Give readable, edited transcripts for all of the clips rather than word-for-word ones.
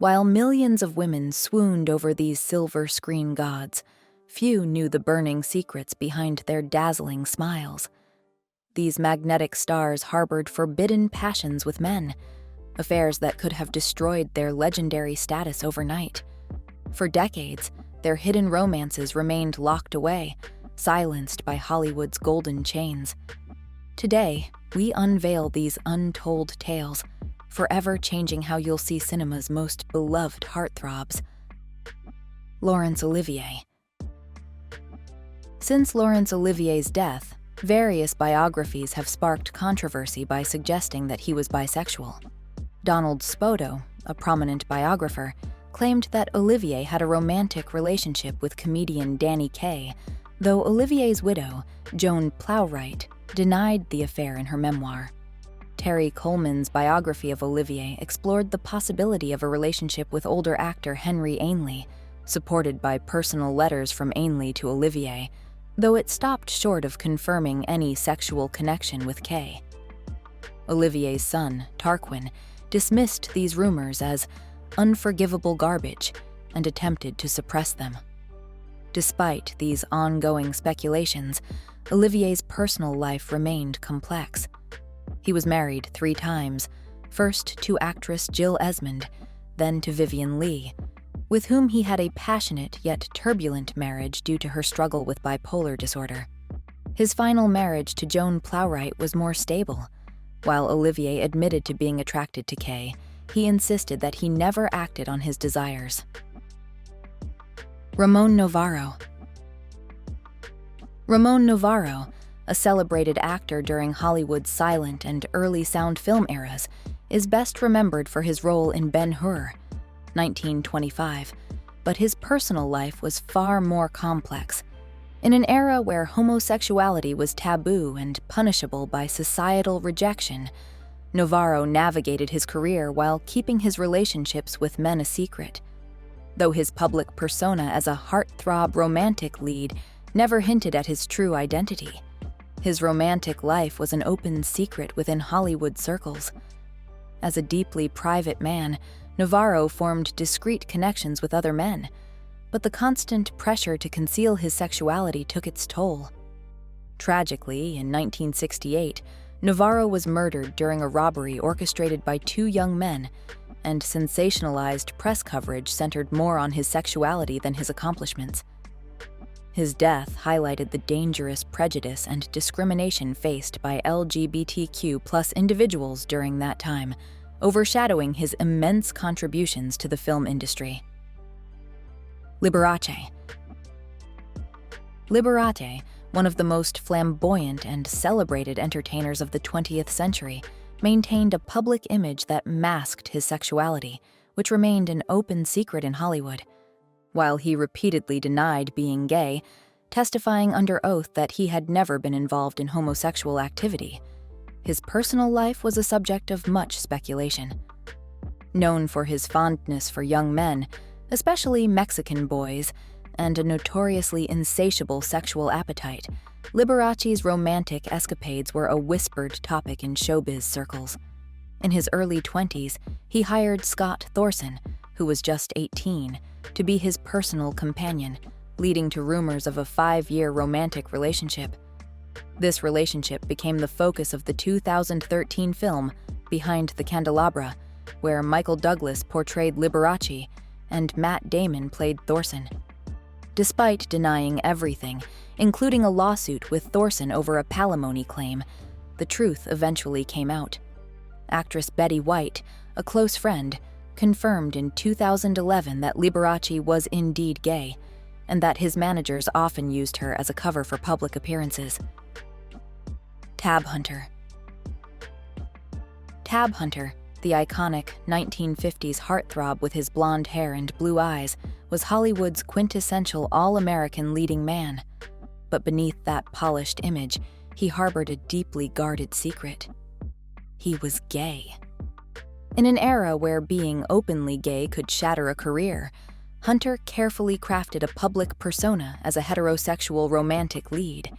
While millions of women swooned over these silver screen gods, few knew the burning secrets behind their dazzling smiles. These magnetic stars harbored forbidden passions with men, affairs that could have destroyed their legendary status overnight. For decades, their hidden romances remained locked away, silenced by Hollywood's golden chains. Today, we unveil these untold tales, forever changing how you'll see cinema's most beloved heartthrobs. Laurence Olivier. Since Laurence Olivier's death, various biographies have sparked controversy by suggesting that he was bisexual. Donald Spoto, a prominent biographer, claimed that Olivier had a romantic relationship with comedian Danny Kaye, though Olivier's widow, Joan Plowright, denied the affair in her memoir. Terry Coleman's biography of Olivier explored the possibility of a relationship with older actor Henry Ainley, supported by personal letters from Ainley to Olivier, though it stopped short of confirming any sexual connection with Kaye. Olivier's son, Tarquin, dismissed these rumors as unforgivable garbage and attempted to suppress them. Despite these ongoing speculations, Olivier's personal life remained complex. He was married 3 times, first to actress Jill Esmond, then to Vivien Leigh, with whom he had a passionate yet turbulent marriage due to her struggle with bipolar disorder. His final marriage to Joan Plowright was more stable. While Olivier admitted to being attracted to Kaye, he insisted that he never acted on his desires. Ramon Novarro. Ramon Novarro, a celebrated actor during Hollywood's silent and early sound film eras, is best remembered for his role in Ben-Hur, 1925, but his personal life was far more complex. In an era where homosexuality was taboo and punishable by societal rejection, Novarro navigated his career while keeping his relationships with men a secret. Though his public persona as a heartthrob romantic lead never hinted at his true identity, his romantic life was an open secret within Hollywood circles. As a deeply private man, Novarro formed discreet connections with other men, but the constant pressure to conceal his sexuality took its toll. Tragically, in 1968, Novarro was murdered during a robbery orchestrated by 2 young men, and sensationalized press coverage centered more on his sexuality than his accomplishments. His death highlighted the dangerous prejudice and discrimination faced by LGBTQ+ individuals during that time, overshadowing his immense contributions to the film industry. Liberace. Liberace, one of the most flamboyant and celebrated entertainers of the 20th century, maintained a public image that masked his sexuality, which remained an open secret in Hollywood. While he repeatedly denied being gay, testifying under oath that he had never been involved in homosexual activity, his personal life was a subject of much speculation. Known for his fondness for young men, especially Mexican boys, and a notoriously insatiable sexual appetite, Liberace's romantic escapades were a whispered topic in showbiz circles. In his early 20s, he hired Scott Thorson, who was just 18, to be his personal companion, leading to rumors of a 5-year romantic relationship. This relationship became the focus of the 2013 film Behind the Candelabra, where Michael Douglas portrayed Liberace and Matt Damon played Thorson. Despite denying everything, including a lawsuit with Thorson over a palimony claim, the truth eventually came out. Actress Betty White, a close friend, confirmed in 2011 that Liberace was indeed gay, and that his managers often used her as a cover for public appearances. Tab Hunter. Tab Hunter, the iconic 1950s heartthrob with his blonde hair and blue eyes, was Hollywood's quintessential all-American leading man. But beneath that polished image, he harbored a deeply guarded secret. He was gay. In an era where being openly gay could shatter a career, Hunter carefully crafted a public persona as a heterosexual romantic lead,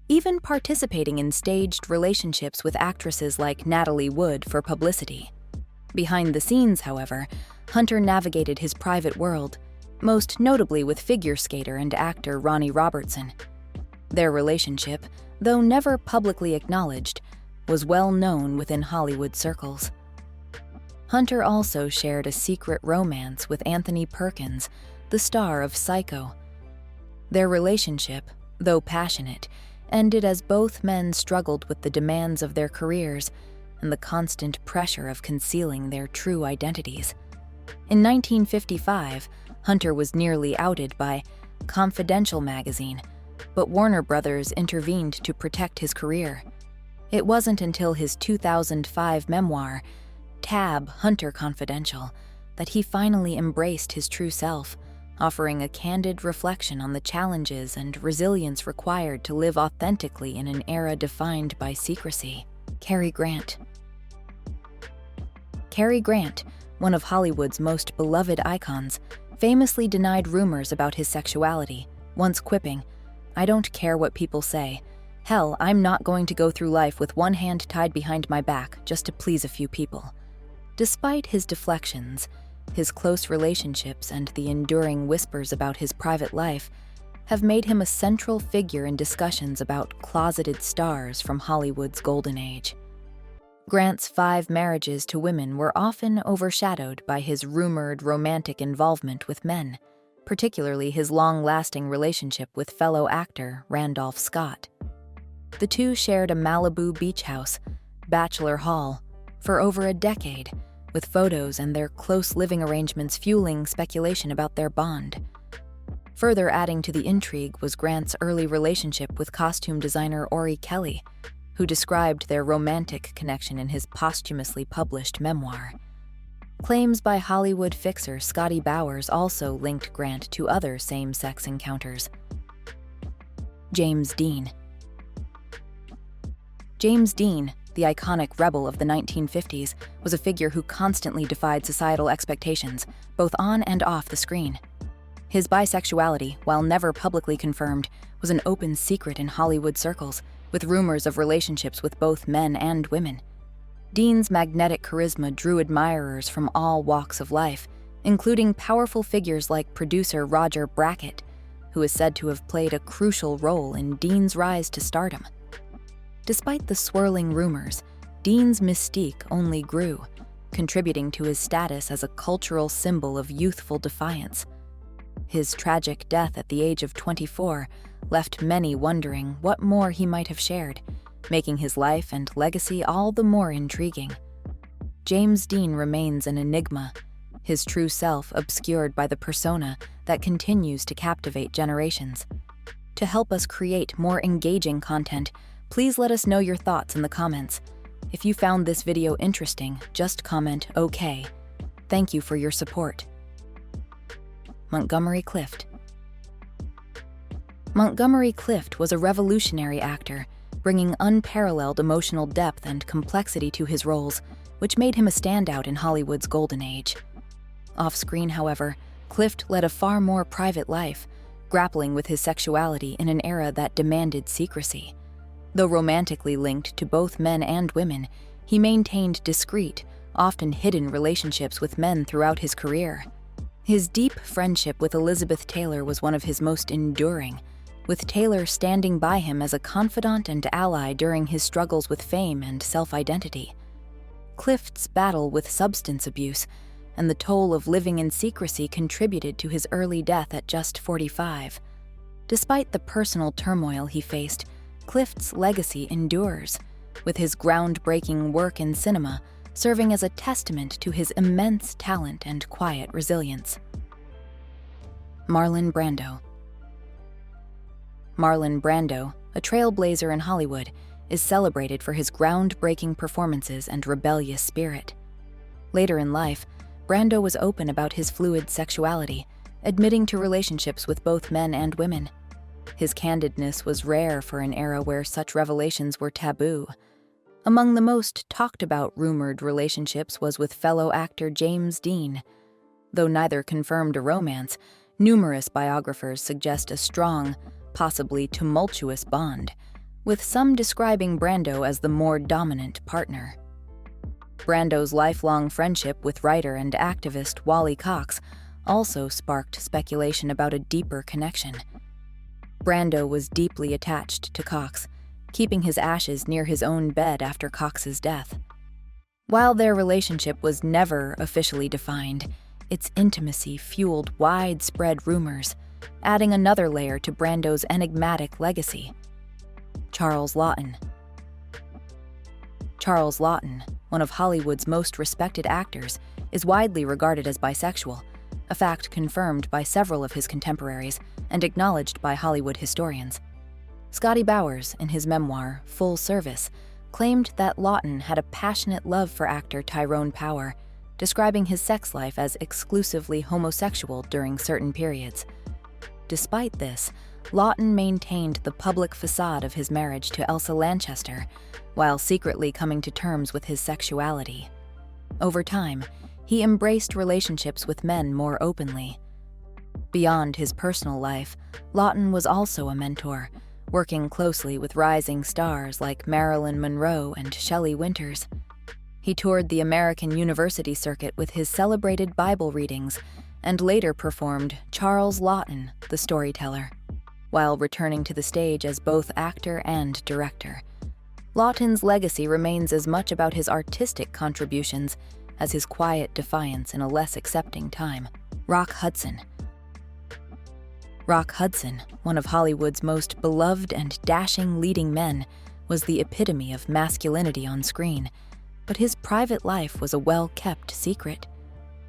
even participating in staged relationships with actresses like Natalie Wood for publicity. Behind the scenes, however, Hunter navigated his private world, most notably with figure skater and actor Ronnie Robertson. Their relationship, though never publicly acknowledged, was well known within Hollywood circles. Hunter also shared a secret romance with Anthony Perkins, the star of Psycho. Their relationship, though passionate, ended as both men struggled with the demands of their careers and the constant pressure of concealing their true identities. In 1955, Hunter was nearly outed by Confidential magazine, but Warner Brothers intervened to protect his career. It wasn't until his 2005 memoir, Tab: Hunter Confidential, that he finally embraced his true self, offering a candid reflection on the challenges and resilience required to live authentically in an era defined by secrecy. Cary Grant. Cary Grant, one of Hollywood's most beloved icons, famously denied rumors about his sexuality, once quipping, "I don't care what people say. Hell, I'm not going to go through life with one hand tied behind my back just to please a few people." Despite his deflections, his close relationships and the enduring whispers about his private life have made him a central figure in discussions about closeted stars from Hollywood's golden age. Grant's 5 marriages to women were often overshadowed by his rumored romantic involvement with men, particularly his long-lasting relationship with fellow actor Randolph Scott. The two shared a Malibu beach house, Bachelor Hall, for over a decade, with photos and their close living arrangements fueling speculation about their bond. Further adding to the intrigue was Grant's early relationship with costume designer Ori Kelly, who described their romantic connection in his posthumously published memoir. Claims by Hollywood fixer Scotty Bowers also linked Grant to other same-sex encounters. James Dean. James Dean, the iconic rebel of the 1950s, was a figure who constantly defied societal expectations, both on and off the screen. His bisexuality, while never publicly confirmed, was an open secret in Hollywood circles, with rumors of relationships with both men and women. Dean's magnetic charisma drew admirers from all walks of life, including powerful figures like producer Roger Brackett, who is said to have played a crucial role in Dean's rise to stardom. Despite the swirling rumors, Dean's mystique only grew, contributing to his status as a cultural symbol of youthful defiance. His tragic death at the age of 24 left many wondering what more he might have shared, making his life and legacy all the more intriguing. James Dean remains an enigma, his true self obscured by the persona that continues to captivate generations. To help us create more engaging content, please let us know your thoughts in the comments. If you found this video interesting, just comment "OK." Thank you for your support. Montgomery Clift. Montgomery Clift was a revolutionary actor, bringing unparalleled emotional depth and complexity to his roles, which made him a standout in Hollywood's golden age. Off-screen, however, Clift led a far more private life, grappling with his sexuality in an era that demanded secrecy. Though romantically linked to both men and women, he maintained discreet, often hidden relationships with men throughout his career. His deep friendship with Elizabeth Taylor was one of his most enduring, with Taylor standing by him as a confidant and ally during his struggles with fame and self-identity. Clift's battle with substance abuse and the toll of living in secrecy contributed to his early death at just 45. Despite the personal turmoil he faced, Clift's legacy endures, with his groundbreaking work in cinema serving as a testament to his immense talent and quiet resilience. Marlon Brando. Marlon Brando, a trailblazer in Hollywood, is celebrated for his groundbreaking performances and rebellious spirit. Later in life, Brando was open about his fluid sexuality, admitting to relationships with both men and women. His candidness was rare for an era where such revelations were taboo. Among the most talked-about rumored relationships was with fellow actor James Dean. Though neither confirmed a romance, numerous biographers suggest a strong, possibly tumultuous bond, with some describing Brando as the more dominant partner. Brando's lifelong friendship with writer and activist Wally Cox also sparked speculation about a deeper connection. Brando was deeply attached to Cox, keeping his ashes near his own bed after Cox's death. While their relationship was never officially defined, its intimacy fueled widespread rumors, adding another layer to Brando's enigmatic legacy. Charles Laughton. Charles Laughton, one of Hollywood's most respected actors, is widely regarded as bisexual, a fact confirmed by several of his contemporaries and acknowledged by Hollywood historians. Scotty Bowers, in his memoir, Full Service, claimed that Laughton had a passionate love for actor Tyrone Power, describing his sex life as exclusively homosexual during certain periods. Despite this, Laughton maintained the public facade of his marriage to Elsa Lanchester, while secretly coming to terms with his sexuality. Over time, he embraced relationships with men more openly. Beyond his personal life, Laughton was also a mentor, working closely with rising stars like Marilyn Monroe and Shelley Winters. He toured the American university circuit with his celebrated Bible readings and later performed Charles Laughton, the Storyteller, while returning to the stage as both actor and director. Laughton's legacy remains as much about his artistic contributions as his quiet defiance in a less accepting time. Rock Hudson. Rock Hudson, one of Hollywood's most beloved and dashing leading men, was the epitome of masculinity on screen, but his private life was a well-kept secret.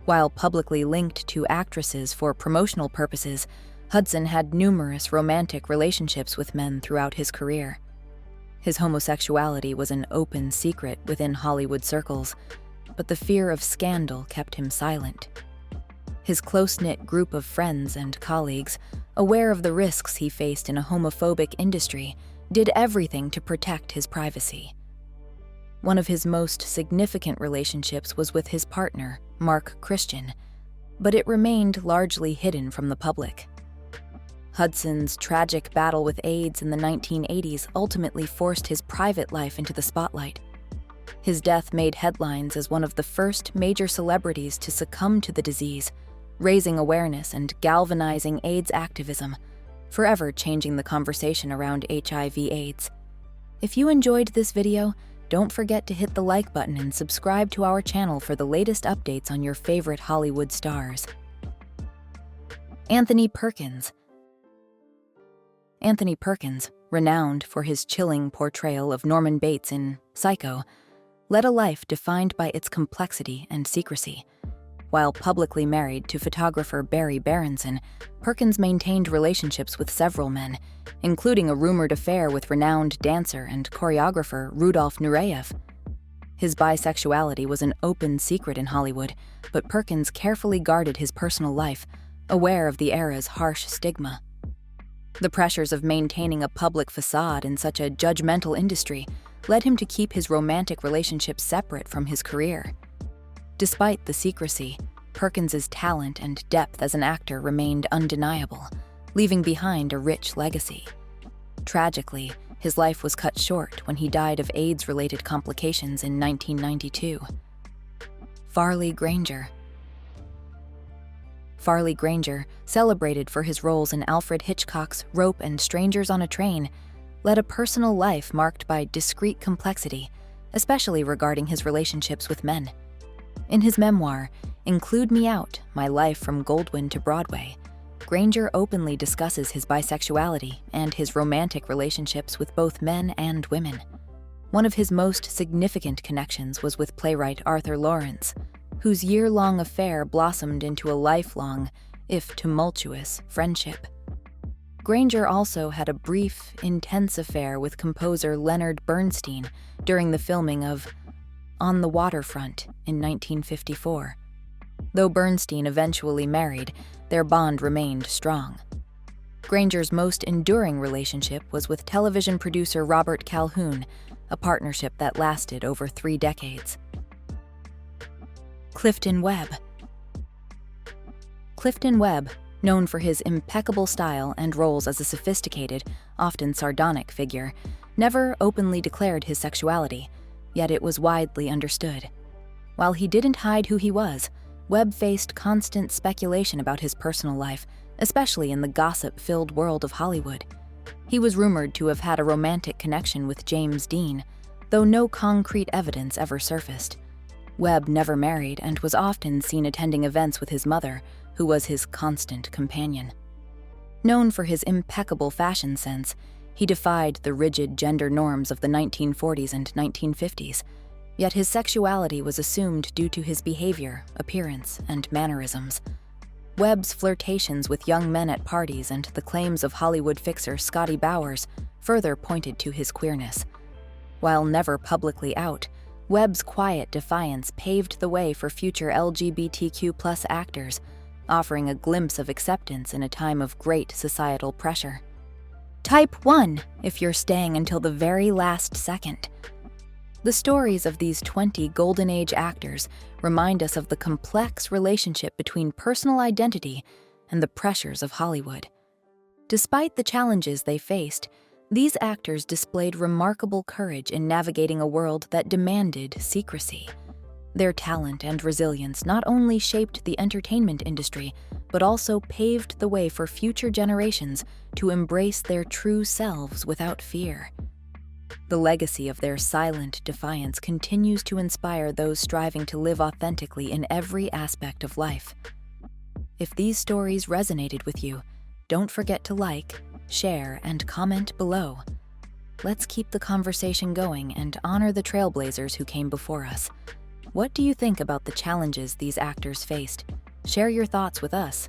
While publicly linked to actresses for promotional purposes, Hudson had numerous romantic relationships with men throughout his career. His homosexuality was an open secret within Hollywood circles, but the fear of scandal kept him silent. His close-knit group of friends and colleagues, aware of the risks he faced in a homophobic industry, did everything to protect his privacy. One of his most significant relationships was with his partner, Mark Christian, but it remained largely hidden from the public. Hudson's tragic battle with AIDS in the 1980s ultimately forced his private life into the spotlight. His death made headlines as one of the first major celebrities to succumb to the disease, raising awareness and galvanizing AIDS activism, forever changing the conversation around HIV/AIDS. If you enjoyed this video, don't forget to hit the like button and subscribe to our channel for the latest updates on your favorite Hollywood stars. Anthony Perkins. Anthony Perkins, renowned for his chilling portrayal of Norman Bates in Psycho, led a life defined by its complexity and secrecy. While publicly married to photographer Barry Berenson, Perkins maintained relationships with several men, including a rumored affair with renowned dancer and choreographer Rudolf Nureyev. His bisexuality was an open secret in Hollywood, but Perkins carefully guarded his personal life, aware of the era's harsh stigma. The pressures of maintaining a public facade in such a judgmental industry led him to keep his romantic relationships separate from his career. Despite the secrecy, Perkins's talent and depth as an actor remained undeniable, leaving behind a rich legacy. Tragically, his life was cut short when he died of AIDS-related complications in 1992. Farley Granger. Farley Granger, celebrated for his roles in Alfred Hitchcock's Rope and Strangers on a Train, led a personal life marked by discreet complexity, especially regarding his relationships with men. In his memoir, Include Me Out: My Life from Goldwyn to Broadway, Granger openly discusses his bisexuality and his romantic relationships with both men and women. One of his most significant connections was with playwright Arthur Lawrence, whose year-long affair blossomed into a lifelong, if tumultuous, friendship. Granger also had a brief, intense affair with composer Leonard Bernstein during the filming of On the Waterfront in 1954. Though Bernstein eventually married, their bond remained strong. Granger's most enduring relationship was with television producer Robert Calhoun, a partnership that lasted over 3 decades. Clifton Webb. Clifton Webb, known for his impeccable style and roles as a sophisticated, often sardonic figure, never openly declared his sexuality, yet it was widely understood. While he didn't hide who he was, Webb faced constant speculation about his personal life, especially in the gossip-filled world of Hollywood. He was rumored to have had a romantic connection with James Dean, though no concrete evidence ever surfaced. Webb never married and was often seen attending events with his mother, who was his constant companion. Known for his impeccable fashion sense, he defied the rigid gender norms of the 1940s and 1950s, yet his sexuality was assumed due to his behavior, appearance, and mannerisms. Webb's flirtations with young men at parties and the claims of Hollywood fixer Scotty Bowers further pointed to his queerness. While never publicly out, Webb's quiet defiance paved the way for future LGBTQ+ actors, offering a glimpse of acceptance in a time of great societal pressure. Type 1 if you're staying until the very last second. The stories of these 20 Golden Age actors remind us of the complex relationship between personal identity and the pressures of Hollywood. Despite the challenges they faced, these actors displayed remarkable courage in navigating a world that demanded secrecy. Their talent and resilience not only shaped the entertainment industry, but also paved the way for future generations to embrace their true selves without fear. The legacy of their silent defiance continues to inspire those striving to live authentically in every aspect of life. If these stories resonated with you, don't forget to like, share, and comment below. Let's keep the conversation going and honor the trailblazers who came before us. What do you think about the challenges these actors faced? Share your thoughts with us.